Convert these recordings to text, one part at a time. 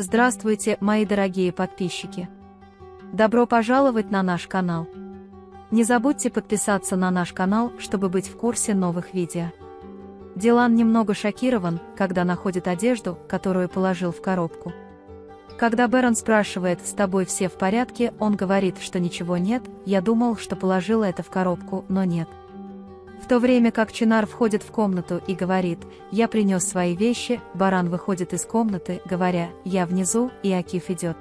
Здравствуйте, мои дорогие подписчики! Добро пожаловать на наш канал! Не забудьте подписаться на наш канал, чтобы быть в курсе новых видео. Дилан немного шокирован, когда находит одежду, которую положил в коробку. Когда Бэрон спрашивает, с тобой все в порядке, он говорит, что ничего нет, я думал, что положил это в коробку, но нет. В то время как Чинар входит в комнату и говорит, я принес свои вещи, Баран выходит из комнаты, говоря, я внизу, и Акиф идет.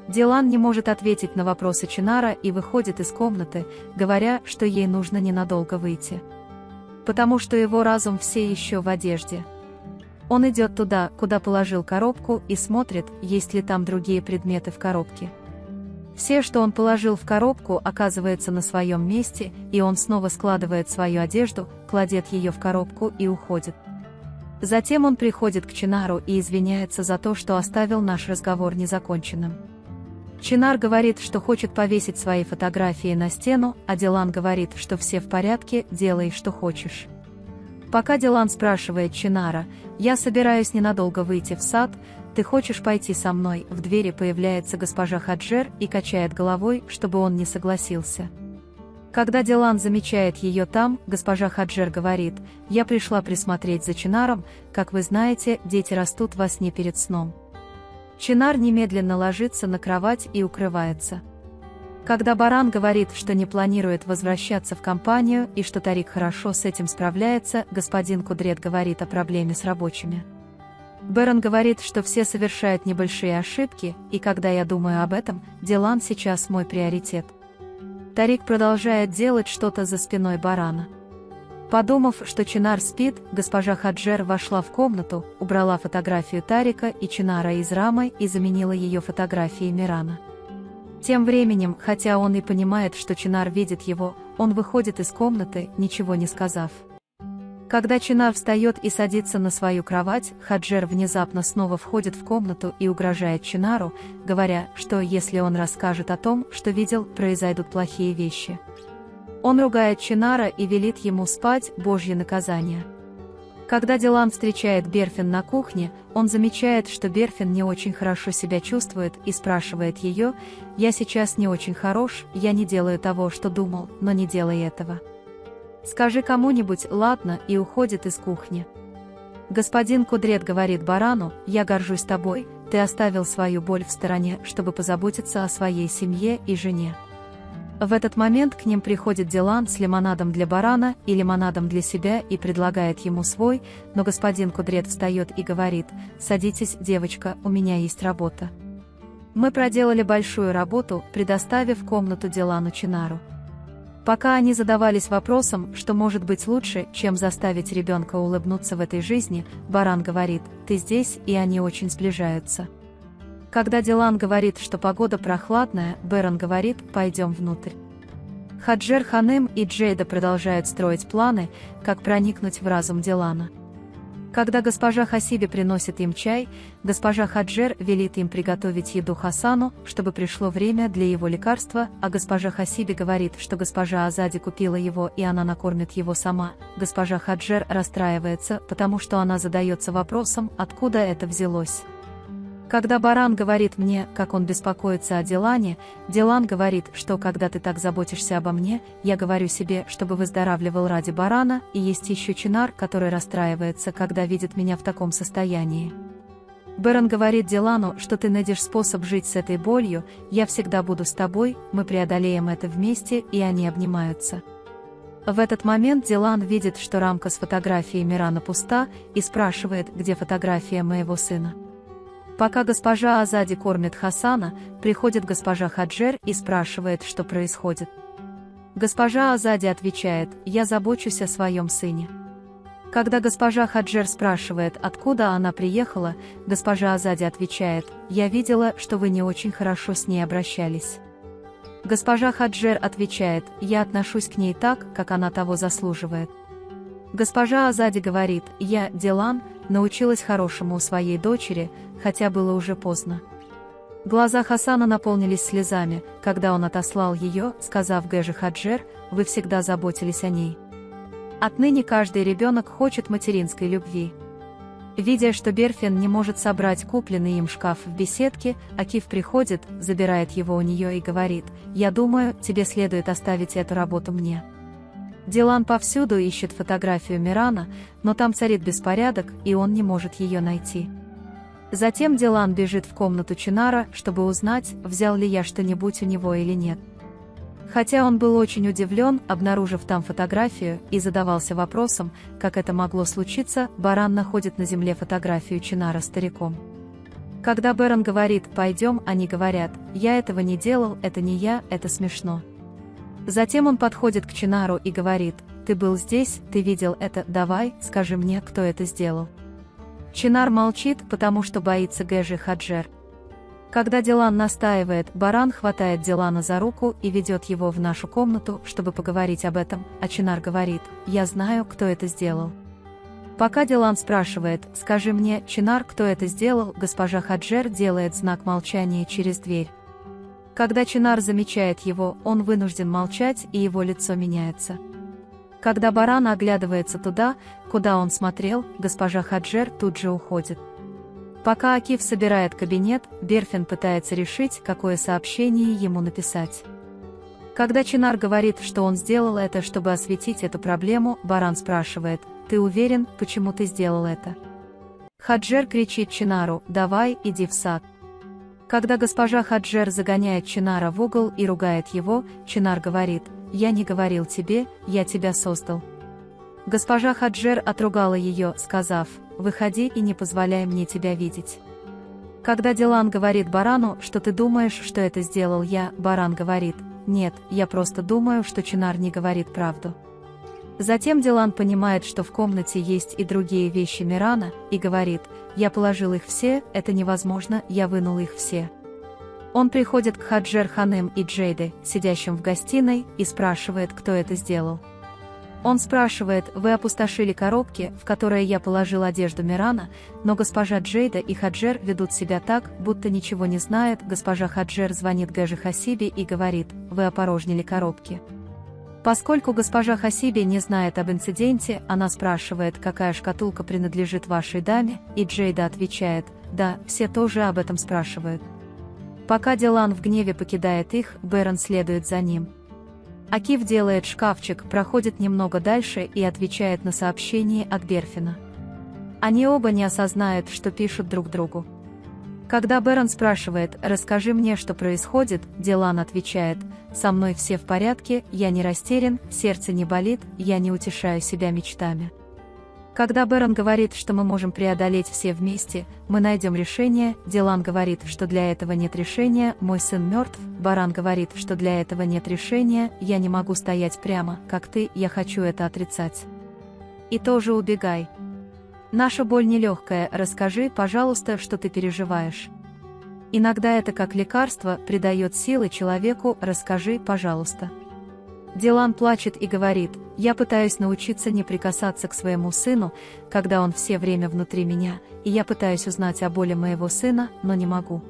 Дилан не может ответить на вопросы Чинара и выходит из комнаты, говоря, что ей нужно ненадолго выйти. Потому что его разум все еще в одежде. Он идет туда, куда положил коробку, и смотрит, есть ли там другие предметы в коробке. Все, что он положил в коробку, оказывается на своем месте, и он снова складывает свою одежду, кладет ее в коробку и уходит. Затем он приходит к Чинару и извиняется за то, что оставил наш разговор незаконченным. Чинар говорит, что хочет повесить свои фотографии на стену, а Дилан говорит, что все в порядке, делай, что хочешь. Пока Дилан спрашивает Чинара, я собираюсь ненадолго выйти в сад, ты хочешь пойти со мной? В двери появляется госпожа Хаджер и качает головой, чтобы он не согласился. Когда Дилан замечает ее там, госпожа Хаджер говорит, я пришла присмотреть за Чинаром, как вы знаете, дети растут во сне перед сном. Чинар немедленно ложится на кровать и укрывается. Когда Баран говорит, что не планирует возвращаться в компанию и что Тарик хорошо с этим справляется, господин Кудрет говорит о проблеме с рабочими. Бэрон говорит, что все совершают небольшие ошибки, и когда я думаю об этом, Дилан сейчас мой приоритет. Тарик продолжает делать что-то за спиной Барана. Подумав, что Чинар спит, госпожа Хаджер вошла в комнату, убрала фотографию Тарика и Чинара из рамы и заменила ее фотографией Мирана. Тем временем, хотя он и понимает, что Чинар видит его, он выходит из комнаты, ничего не сказав. Когда Чинар встает и садится на свою кровать, Хаджер внезапно снова входит в комнату и угрожает Чинару, говоря, что если он расскажет о том, что видел, произойдут плохие вещи. Он ругает Чинара и велит ему спать, Божье наказание. Когда Дилан встречает Берфин на кухне, он замечает, что Берфин не очень хорошо себя чувствует и спрашивает ее, «Я сейчас не очень хорош, я не делаю того, что думал, но не делай этого. Скажи кому-нибудь, ладно», и уходит из кухни. Господин Кудрет говорит Барану, «Я горжусь тобой, ты оставил свою боль в стороне, чтобы позаботиться о своей семье и жене». В этот момент к ним приходит Дилан с лимонадом для Барана и лимонадом для себя и предлагает ему свой, но господин Кудрет встает и говорит, «Садитесь, девочка, у меня есть работа». Мы проделали большую работу, предоставив комнату Дилану Чинару. Пока они задавались вопросом, что может быть лучше, чем заставить ребенка улыбнуться в этой жизни, Баран говорит, «Ты здесь», и они очень сближаются. Когда Дилан говорит, что погода прохладная, Бэрон говорит, пойдем внутрь. Хаджер Ханым и Джейда продолжают строить планы, как проникнуть в разум Дилана. Когда госпожа Хасиби приносит им чай, госпожа Хаджер велит им приготовить еду Хасану, чтобы пришло время для его лекарства, а госпожа Хасиби говорит, что госпожа Азади купила его и она накормит его сама. Госпожа Хаджер расстраивается, потому что она задается вопросом, откуда это взялось. Когда Баран говорит мне, как он беспокоится о Дилане, Дилан говорит, что когда ты так заботишься обо мне, я говорю себе, чтобы выздоравливал ради Барана, и есть еще Чинар, который расстраивается, когда видит меня в таком состоянии. Бэрон говорит Дилану, что ты найдешь способ жить с этой болью, я всегда буду с тобой, мы преодолеем это вместе, и они обнимаются. В этот момент Дилан видит, что рамка с фотографией Мирана пуста, и спрашивает, где фотография моего сына. Пока госпожа Азади кормит Хасана, приходит госпожа Хаджер и спрашивает, что происходит. Госпожа Азади отвечает, «Я забочусь о своем сыне». Когда госпожа Хаджер спрашивает, откуда она приехала, госпожа Азади отвечает, «Я видела, что вы не очень хорошо с ней обращались». Госпожа Хаджер отвечает, «Я отношусь к ней так, как она того заслуживает». Госпожа Азади говорит, «Я, Дилан, научилась хорошему у своей дочери, хотя было уже поздно». Глаза Хасана наполнились слезами, когда он отослал ее, сказав Гэже Хаджер, «Вы всегда заботились о ней. Отныне каждый ребенок хочет материнской любви». Видя, что Берфин не может собрать купленный им шкаф в беседке, Акиф приходит, забирает его у нее и говорит: «Я думаю, тебе следует оставить эту работу мне». Дилан повсюду ищет фотографию Мирана, но там царит беспорядок, и он не может ее найти. Затем Дилан бежит в комнату Чинара, чтобы узнать, взял ли я что-нибудь у него или нет. Хотя он был очень удивлен, обнаружив там фотографию, и задавался вопросом, как это могло случиться, Баран находит на земле фотографию Чинара стариком. Когда Берон говорит «пойдем», они говорят: «Я этого не делал, это не я, это смешно». Затем он подходит к Чинару и говорит: «Ты был здесь, ты видел это, давай, скажи мне, кто это сделал». Чинар молчит, потому что боится Гэжи Хаджер. Когда Дилан настаивает, Баран хватает Дилана за руку и ведет его в нашу комнату, чтобы поговорить об этом, а Чинар говорит: «Я знаю, кто это сделал». Пока Дилан спрашивает: «Скажи мне, Чинар, кто это сделал», госпожа Хаджер делает знак молчания через дверь. Когда Чинар замечает его, он вынужден молчать, и его лицо меняется. Когда Баран оглядывается туда, куда он смотрел, госпожа Хаджер тут же уходит. Пока Акиф собирает кабинет, Берфин пытается решить, какое сообщение ему написать. Когда Чинар говорит, что он сделал это, чтобы осветить эту проблему, Баран спрашивает: «Ты уверен, почему ты сделал это?» Хаджер кричит Чинару: «Давай, иди в сад». Когда госпожа Хаджер загоняет Чинара в угол и ругает его, Чинар говорит: «Я не говорил тебе, я тебя создал». Госпожа Хаджер отругала ее, сказав: «Выходи и не позволяй мне тебя видеть». Когда Дилан говорит Барану, что ты думаешь, что это сделал я, Баран говорит: «Нет, я просто думаю, что Чинар не говорит правду». Затем Дилан понимает, что в комнате есть и другие вещи Мирана, и говорит: «Я положил их все, это невозможно, я вынул их все». Он приходит к Хаджер Ханем и Джейде, сидящим в гостиной, и спрашивает, кто это сделал. Он спрашивает: «Вы опустошили коробки, в которые я положил одежду Мирана», но госпожа Джейда и Хаджер ведут себя так, будто ничего не знают. Госпожа Хаджер звонит Гэжи Хасиби и говорит: «Вы опорожнили коробки». Поскольку госпожа Хасиби не знает об инциденте, она спрашивает, какая шкатулка принадлежит вашей даме, и Джейда отвечает: «Да, все тоже об этом спрашивают». Пока Дилан в гневе покидает их, Берон следует за ним. Акиф делает шкафчик, проходит немного дальше и отвечает на сообщение от Берфина. Они оба не осознают, что пишут друг другу. Когда Берон спрашивает: «Расскажи мне, что происходит», Дилан отвечает: «Со мной все в порядке, я не растерян, сердце не болит, я не утешаю себя мечтами». Когда Берон говорит, что мы можем преодолеть все вместе, мы найдем решение, Дилан говорит, что для этого нет решения, мой сын мертв, Баран говорит, что для этого нет решения, я не могу стоять прямо, как ты, я хочу это отрицать. И тоже убегай. Наша боль нелегкая, расскажи, пожалуйста, что ты переживаешь. Иногда это как лекарство, придает силы человеку, расскажи, пожалуйста. Дилан плачет и говорит: «Я пытаюсь научиться не прикасаться к своему сыну, когда он все время внутри меня, и я пытаюсь узнать о боли моего сына, но не могу».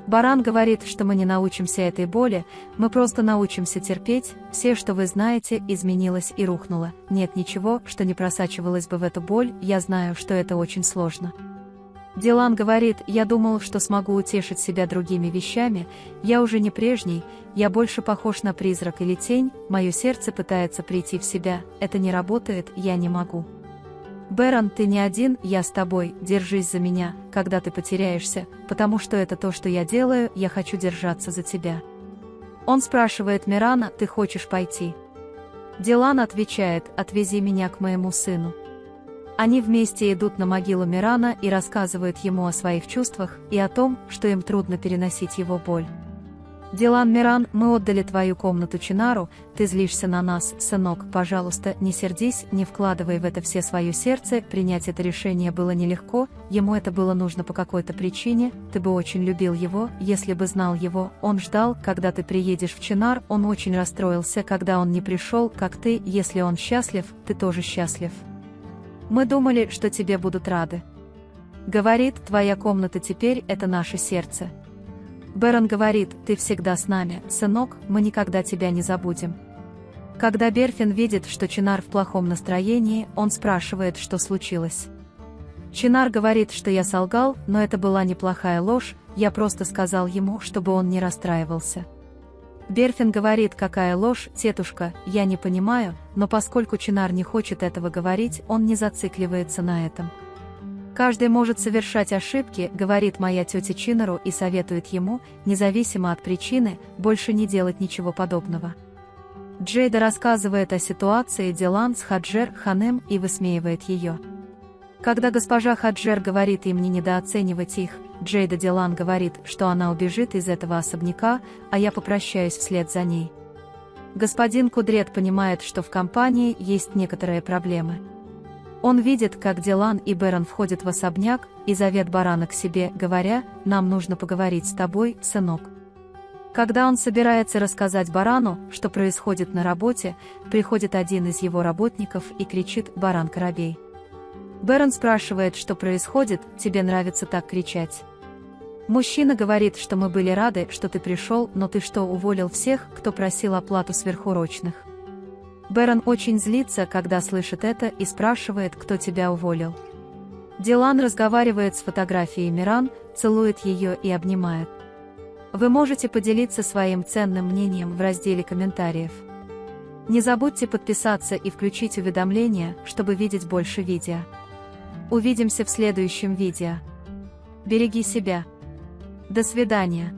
Баран говорит, что мы не научимся этой боли, мы просто научимся терпеть, все, что вы знаете, изменилось и рухнуло, нет ничего, что не просачивалось бы в эту боль, я знаю, что это очень сложно. Дилан говорит: «Я думал, что смогу утешить себя другими вещами, я уже не прежний, я больше похож на призрак или тень, мое сердце пытается прийти в себя, это не работает, я не могу». Берон, ты не один, я с тобой, держись за меня, когда ты потеряешься, потому что это то, что я делаю, я хочу держаться за тебя. Он спрашивает Мирана: «Ты хочешь пойти?» Дилан отвечает: «Отвези меня к моему сыну». Они вместе идут на могилу Мирана и рассказывают ему о своих чувствах и о том, что им трудно переносить его боль. «Дилан, Миран, мы отдали твою комнату Чинару, ты злишься на нас, сынок, пожалуйста, не сердись, не вкладывай в это все свое сердце, принять это решение было нелегко, ему это было нужно по какой-то причине, ты бы очень любил его, если бы знал его, он ждал, когда ты приедешь в Чинар, он очень расстроился, когда он не пришел, как ты, если он счастлив, ты тоже счастлив. Мы думали, что тебе будут рады. Говорит, твоя комната теперь это наше сердце». Берон говорит: «Ты всегда с нами, сынок, мы никогда тебя не забудем». Когда Берфин видит, что Чинар в плохом настроении, он спрашивает, что случилось. Чинар говорит, что я солгал, но это была неплохая ложь, я просто сказал ему, чтобы он не расстраивался. Берфин говорит, какая ложь, тетушка, я не понимаю, но поскольку Чинар не хочет этого говорить, он не зацикливается на этом. Каждый может совершать ошибки, говорит моя тетя Чинару и советует ему, независимо от причины, больше не делать ничего подобного. Джейда рассказывает о ситуации Дилан с Хаджер Ханем и высмеивает ее. Когда госпожа Хаджер говорит им не недооценивать их, Джейда Дилан говорит, что она убежит из этого особняка, а я попрощаюсь вслед за ней. Господин Кудрет понимает, что в компании есть некоторые проблемы. Он видит, как Дилан и Бэрон входят в особняк, и зовет Барана к себе, говоря, «Нам нужно поговорить с тобой, сынок». Когда он собирается рассказать Барану, что происходит на работе, приходит один из его работников и кричит «Баран Коробей». Бэрон спрашивает, что происходит, тебе нравится так кричать. Мужчина говорит, что мы были рады, что ты пришел, но ты что, уволил всех, кто просил оплату сверхурочных? Бэрон очень злится, когда слышит это, и спрашивает, кто тебя уволил. Дилан разговаривает с фотографией Миран, целует ее и обнимает. Вы можете поделиться своим ценным мнением в разделе комментариев. Не забудьте подписаться и включить уведомления, чтобы видеть больше видео. Увидимся в следующем видео. Береги себя. До свидания.